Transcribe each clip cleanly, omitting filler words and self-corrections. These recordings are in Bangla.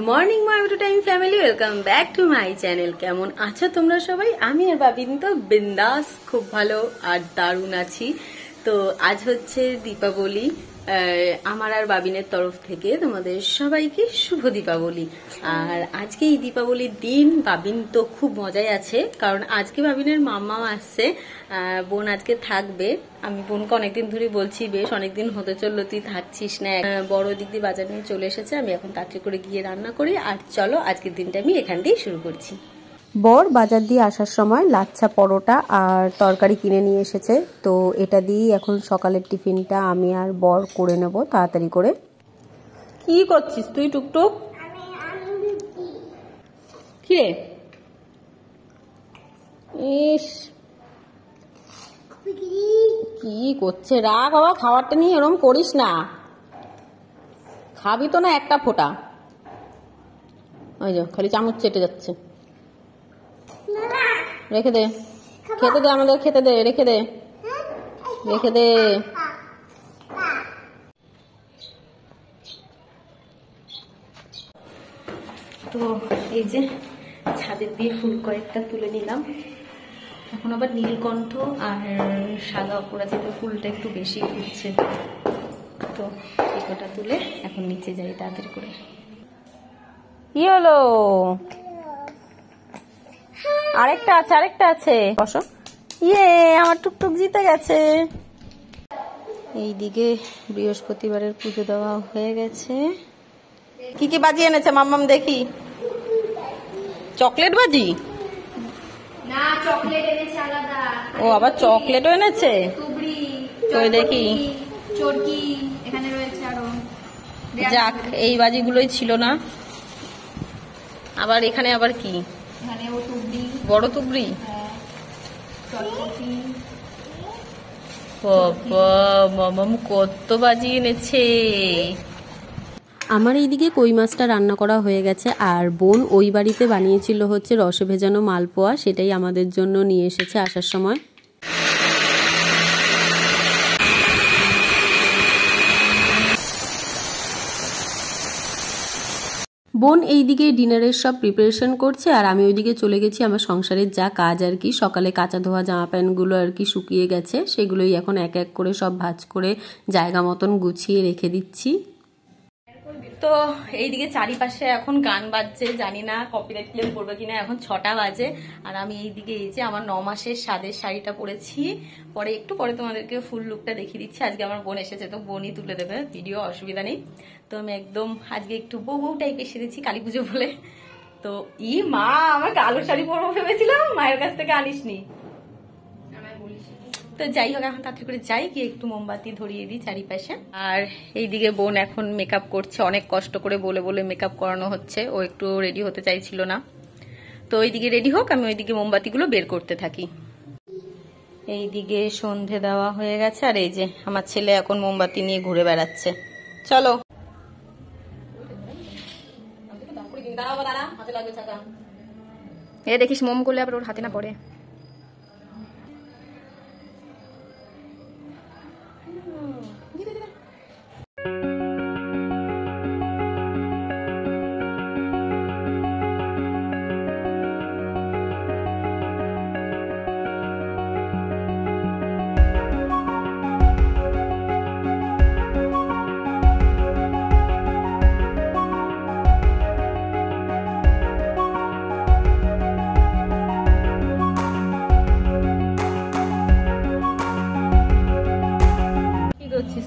Morning my to time family, welcome back to my channel. কেমন আছো তোমরা সবাই? আমি আর বাবিন তো বিন্দাস খুব ভালো আর দারুণ আছি। তো আজ হচ্ছে দীপাবলি। আমার আর বাবিনের তরফ থেকে তোমাদের সবাইকে শুভ দীপাবলি। আর আজকে এই দীপাবলির দিন বাবিন তো খুব মজায় আছে, কারণ আজকে বাবিনের মাম্মা আসছে। বোন আজকে থাকবে। আমি বোনকে অনেকদিন ধরে বলছি, বেশ অনেকদিন হতে চললো তুই থাকছিস না। বড় দিক দিয়ে বাজার নিয়ে চলে এসেছে। আমি এখন তাড়াতাড়ি করে গিয়ে রান্না করি। আর চলো আজকের দিনটা আমি এখান দিয়েই শুরু করছি। বর বাজার দিয়ে আসার সময় লাচ্ছা পরোটা আর তরকারি কিনে নিয়ে এসেছে। তো এটা দিয়েই এখন সকালের টিফিনটা আমি আর বর করে নেব তাড়াতাড়ি করে। কি করছিস তুই টুকটুক? কি রে? ইস কি করছে? রাগ বাবা, খাবারটা নিয়ে এরকম করিস না। খাবি তো না একটা ফোঁটা? ওই যে খালি চামচ চেটে যাচ্ছে। রেখে দে, খেতে দে, আমাদের খেতে দে, রেখে দে, রেখে দে। তো এই যে ছাদের দিয়ে ফুল কয়েকটা তুলে নিলাম। এখন আবার নীলকণ্ঠ আর সাদা অপরাজিতা ফুলটা একটু বেশি ফুটছে। তো এই কটা তুলে এখন নিচে যাই তাড়াতাড়ি করে। কি হলো? আরেকটা আছে, আরেকটা আছে। বসো। ইয়ে, আমার টুকটুক জিতে গেছে। এইদিকে বৃহস্পতিবারের পুজো দেওয়া হয়ে গেছে। কি কি বাজি এনেছে মাম্মাম দেখি? চকলেট বাজি না, চকলেট এনেছে আলাদা। ও আবার চকলেটও এনেছে। তুবড়ি, ওই দেখি চরকি এখানে রয়েছে আরো। যাক, এই বাজিগুলোই ছিল না। আবার এখানে আবার কি? এখানে ও তুবড়ি, বড় তুবড়ি। চটপটি। বাবা, মামাম কত বাজি এনেছে। আমার এইদিকে কই মাছটা রান্না করা হয়ে গেছে। আর বোন ওই বাড়িতে বানিয়েছিল হচ্ছে রসে ভেজানো মালপোয়া, সেটাই আমাদের জন্য নিয়ে এসেছে আসার সময়। বোন এইদিকে ডিনারের সব প্রিপারেশন করছে, আর আমি ওইদিকে চলে গেছি আমার সংসারের যা কাজ আর কি। সকালে কাঁচা ধোয়া জামা প্যান্টগুলো আর কি শুকিয়ে গেছে, সেগুলোই এখন এক এক করে সব ভাঁজ করে জায়গা মতন গুছিয়ে রেখে দিচ্ছি। তো এইদিকে চারিপাশে এখন গান বাজছে, জানি না কপিরাইট ক্লেম করবে কিনা। এখন 6টা বাজে আর আমি এইদিকে এই যে আমার 9 মাসের স্বাদের শাড়িটা পরেছি। পরে একটু পরে তোমাদেরকে ফুল লুকটা দেখিয়ে দিচ্ছি। আজকে আমার বোন এসেছে, তো বোনই তুলে দেবে ভিডিও, অসুবিধা নেই। তো আমি একদম আজকে একটু বউ বউ টাইপ এসেছি কালী পুজো বলে। তো মা, আমার কালো শাড়ি পরবো ভেবেছিলাম, মায়ের কাছ থেকে আনিসনি। তো যাই হোক, এখন তাড়াতাড়ি করে যাই, গিয়ে একটু মোমবাতি ধরিয়ে দিই চারিপাশে। আর এইদিকে বোন এখন মেকআপ করছে, অনেক কষ্ট করে বলে বলে মেকআপ করানো হচ্ছে। ও একটু রেডি হতে চাইছিল না। তো ওইদিকে রেডি হোক, আমি ওইদিকে মোমবাতিগুলো বের করতে থাকি। এইদিকে সন্ধে দেওয়া হয়ে গেছে, আর এই যে আমার ছেলে এখন মোমবাতি নিয়ে ঘুরে বেড়াচ্ছে। চলো। দেখিস মোম করলে আবার ওর হাতে না পড়ে।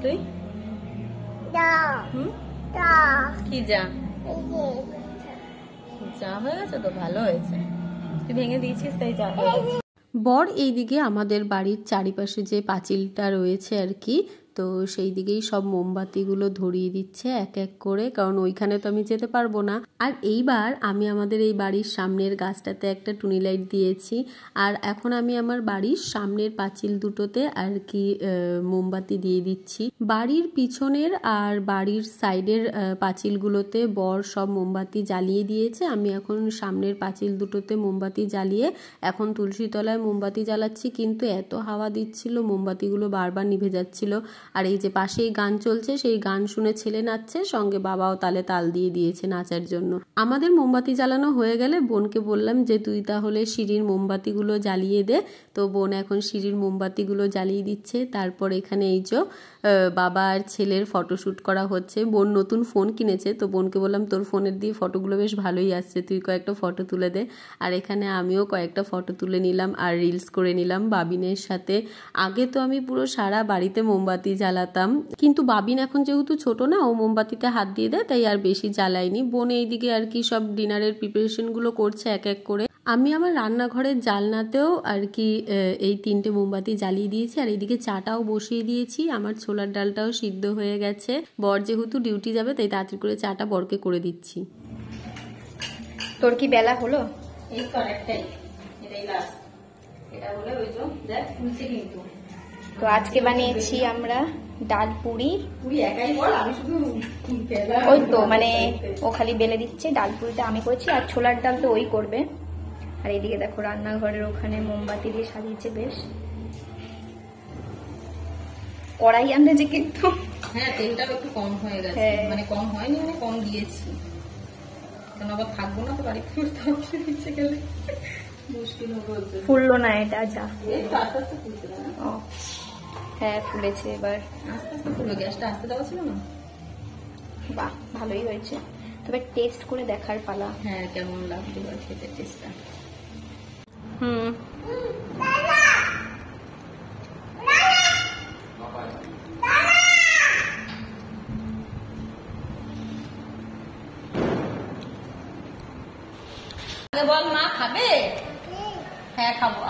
তুই কি যা যা হয়ে গেছে? তো ভালো হয়েছে, তুই ভেঙে দিয়েছিস তাই যা হয়ে গেছে। বর এইদিকে আমাদের বাড়ির চারিপাশে যে পাঁচিলটা রয়েছে আর কি, তো সেই দিকেই সব মোমবাতিগুলো ধরিয়ে দিচ্ছে এক এক করে, কারণ ওইখানে তো আমি যেতে পারবো না। আর এইবার আমি আমাদের এই বাড়ির সামনের গাছটাতে একটা টুনি লাইট দিয়েছি। আর এখন আমি আমার বাড়ির সামনের পাঁচিল দুটোতে আর কি মোমবাতি দিয়ে দিচ্ছি। বাড়ির পিছনের আর বাড়ির সাইডের পাঁচিলগুলোতে বর সব মোমবাতি জ্বালিয়ে দিয়েছে। আমি এখন সামনের পাঁচিল দুটোতে মোমবাতি জ্বালিয়ে এখন তুলসী তলায় মোমবাতি জ্বালাচ্ছি। কিন্তু এত হাওয়া দিচ্ছিল, মোমবাতিগুলো বারবার নিভে যাচ্ছিল। আর এই যে পাশেই গান চলছে, সেই গান শুনে ছেলে নাচছে, সঙ্গে বাবাও তালে তাল দিয়ে দিয়েছে নাচার জন্য। আমাদের মোমবাতি জ্বালানো হয়ে গেলে বোনকে বললাম যে তুই তাহলে সিঁড়ির মোমবাতিগুলো জ্বালিয়ে দে। তো বোন এখন সিঁড়ির মোমবাতিগুলো জ্বালিয়ে দিচ্ছে। তারপর এখানে এই যে বাবা আর ছেলের ফটোশ্যুট করা হচ্ছে। বোন নতুন ফোন কিনেছে, তো বোনকে বললাম তোর ফোনের দিয়ে ফটোগুলো বেশ ভালোই আসছে, তুই কয়েকটা ফটো তুলে দে। আর এখানে আমিও কয়েকটা ফটো তুলে নিলাম আর রিলস করে নিলাম বাবিনের সাথে। আগে তো আমি পুরো সারা বাড়িতে মোমবাতি জ্বালাতাম, কিন্তু বাবিন এখন যেহেতু ছোট না, ও মোমবাতিতে হাত দিয়ে দেয়, তাই আর বেশি জ্বালাইনি। বোন এইদিকে আর কি সব ডিনারের প্রিপারেশনগুলো করছে এক এক করে। আমি আমার রান্নাঘরের জালনাতেও আর কি এই 3টে মোমবাতি জ্বালিয়ে দিয়েছি। আর এইদিকে চাটাও বসিয়ে দিয়েছি, আমার ছোলার ডালটাও সিদ্ধ হয়ে গেছে। বর যেহেতু ডিউটি যাবে, তাই তাড়াতাড়ি করে চাটা বরকে করে দিচ্ছি। তোর কি বেলা হলো? এই তো একটাই, এটাই লাস্ট। এটা হলে ওই যে দেখ ফুলছে কিন্তু। তো আজকে বানিয়েছি আমরা ডাল পুরি। পুরি একাই বল, আমি শুধু ওই তো মানে ও খালি বেলে দিচ্ছে। ডাল পুরিটা আমি করেছি, আর ছোলার ডাল তো ওই করবে। আর এইদিকে দেখো রান্নাঘরের ওখানে মোমবাতি দিয়ে সাজিয়েছে বেশ। কড়াই আনতেছে কিন্তু, হ্যাঁ তেলটাও একটু কম হয়ে গেছে, মানে কম হয়নি, মানে কম দিয়েছি, কারণ আবার থাকবো না তো বাড়িতে, নিচে গেলে মুশকিল হবে। ফুললো না এটা যা। আস্তে আস্তে ফুলছে না? ও হ্যাঁ ফুলেছে এবার, আস্তে আস্তে ফুলবে, গ্যাসটা আস্তে দেওয়া ছিল না। বাহ ভালোই হয়েছে, তবে টেস্ট করে দেখার পালা। হ্যাঁ কেমন লাগবে এবার খেতে টেস্টটা। বল মা খাবে? হ্যাঁ খাবো।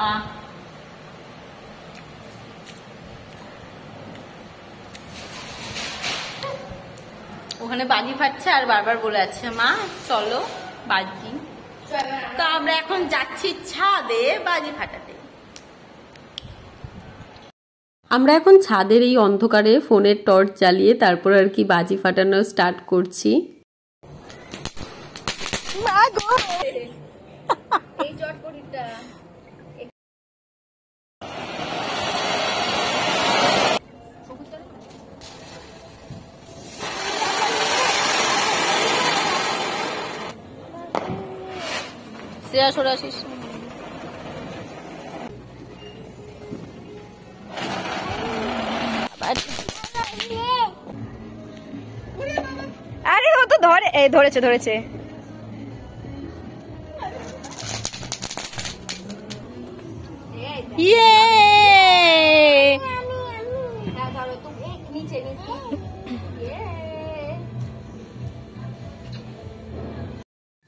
ওখানে বাজি ফাটছে আর বারবার বলে আছে মা চলো বাজি। তো আমরা এখন যাচ্ছি ছাদে বাজি ফাটাতে। আমরা এখন ছাদের এই অন্ধকারে ফোনের টর্চ জ্বালিয়ে তারপর আর কি বাজি ফাটানো স্টার্ট করছি। এই চটপটিটা সরে আসিস। আরে ও তো ধরেছে ধরেছে। ইয়ে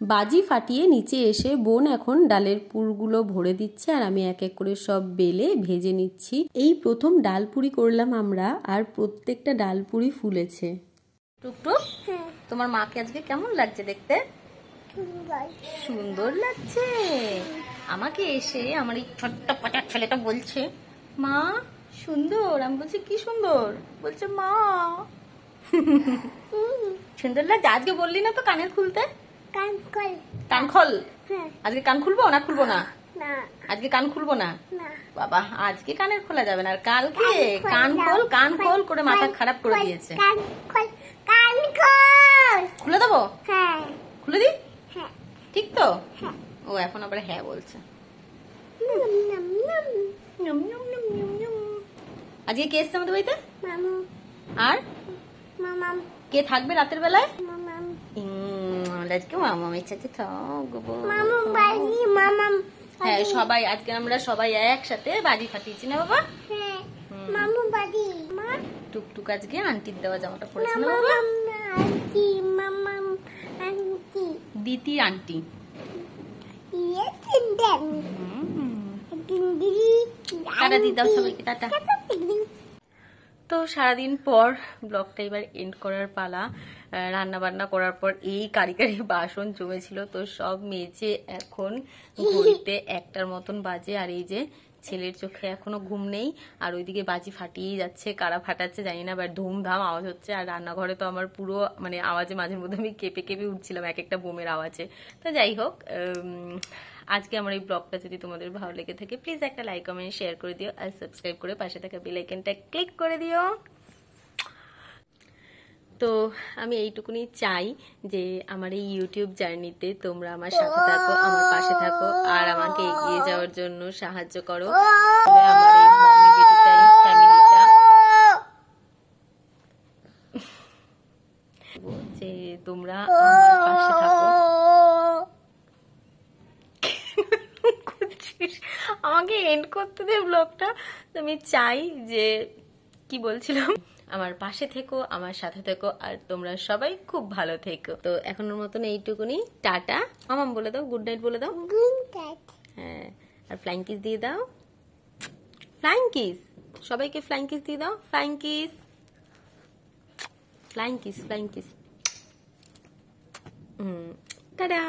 বাজি ফাটিয়ে নিচে এসে বোন এখন ডালের পুরগুলো ভরে দিচ্ছে, আর আমি এক এক করে সব বেলে ভেজে নিচ্ছি। এই প্রথম ডাল পুরি করলাম আমরা, আর প্রত্যেকটা ডাল পুরি ফুলেছে। টুকটুক তোমার মাকে আজকে কেমন লাগছে দেখতে? সুন্দর লাগছে। আমাকে এসে আমার এই ছোট্ট পটার ছেলেটা বলছে মা সুন্দর। আমি বলছি কি সুন্দর? বলছে মা সুন্দর লাগছে। আজকে বললি না তো কানের খুলতে? কান খোল। আজকে কান খুলবো না খুলবো না? আজকে কান খুলবো না বাবা, আজকে কানের খোলা যাবে না। আর কালকে কান খোল কান খোল করে মাথা খারাপ করে দিয়েছে। খুলে দেবো? খুলে দি? ঠিক তো? ও এখন আবার হ্যাঁ বলছে। আজকে কে এসছে আমাদের বাড়িতে? আর কে থাকবে রাতের বেলায়? আজকে মামা ইচ্ছাতে থাকবো। হ্যাঁ সবাই আজকে আমরা সবাই একসাথে বাজি ফাটিয়েছি না বাবা? টুকটুক আজকে আন্টির দেওয়া জামাটা পরেছে না বাবা? দিতি আন্টি। টাটা দিয়ে দাও সবাইকে, টাটা। তো সারাদিন পর ব্লগটা এবার এন্ড করার পালা। রান্না বান্না করার পর এই কারি বাসন জমেছিল, তো সব মেজে এখন ঘড়িতে 1টার মতন বাজে। আর এই যে ছেলের চোখে এখনো ঘুম নেই, আর ওইদিকে বাজি ফাটিয়েই যাচ্ছে। কারা ফাটাচ্ছে জানি না, বাট ধুমধাম আওয়াজ হচ্ছে। আর রান্নাঘরে তো আমার পুরো মানে আওয়াজে মাঝে মধ্যে আমি কেঁপে কেঁপে উঠছিলাম এক একটা বোমের আওয়াজে। তো যাই হোক, আজকে আমার এই ব্লগটা যদি তোমাদের ভালো লেগে থাকে প্লিজ একটা লাইক কমেন্ট শেয়ার করে দিও, আর সাবস্ক্রাইব করে পাশে থাকা বেল আইকনটা ক্লিক করে দিও। তো আমি এইটুকুনি চাই যে আমার এই ইউটিউব জার্নিতে তোমরা আমার সাথে থাকো, আমার পাশে থাকো, আর আমাকে এগিয়ে যাওয়ার জন্য সাহায্য করো। আমার এই মমি বিউটি টাইম ফ্যামিলিটা যে তোমরা আমার পাশে থাকো। আমাকে এন্ড করতে দে ব্লগটা। তো আমি চাই যে কি বলছিলাম, আমার পাশে থেকো, আমার সাথে থেকো, আর তোমরা সবাই খুব ভালো থেকো। তো এখনের মতন এইটুকুনি, টাটা। মামাম বলে দাও, গুড নাইট বলে দাও। হ্যাঁ, আর ফ্লাইং কিস দিয়ে দাও। ফ্লাইং কিস, সবাইকে ফ্লাইং কিস দিয়ে দাও। Flying kiss, flying kiss, flying kiss. Tata.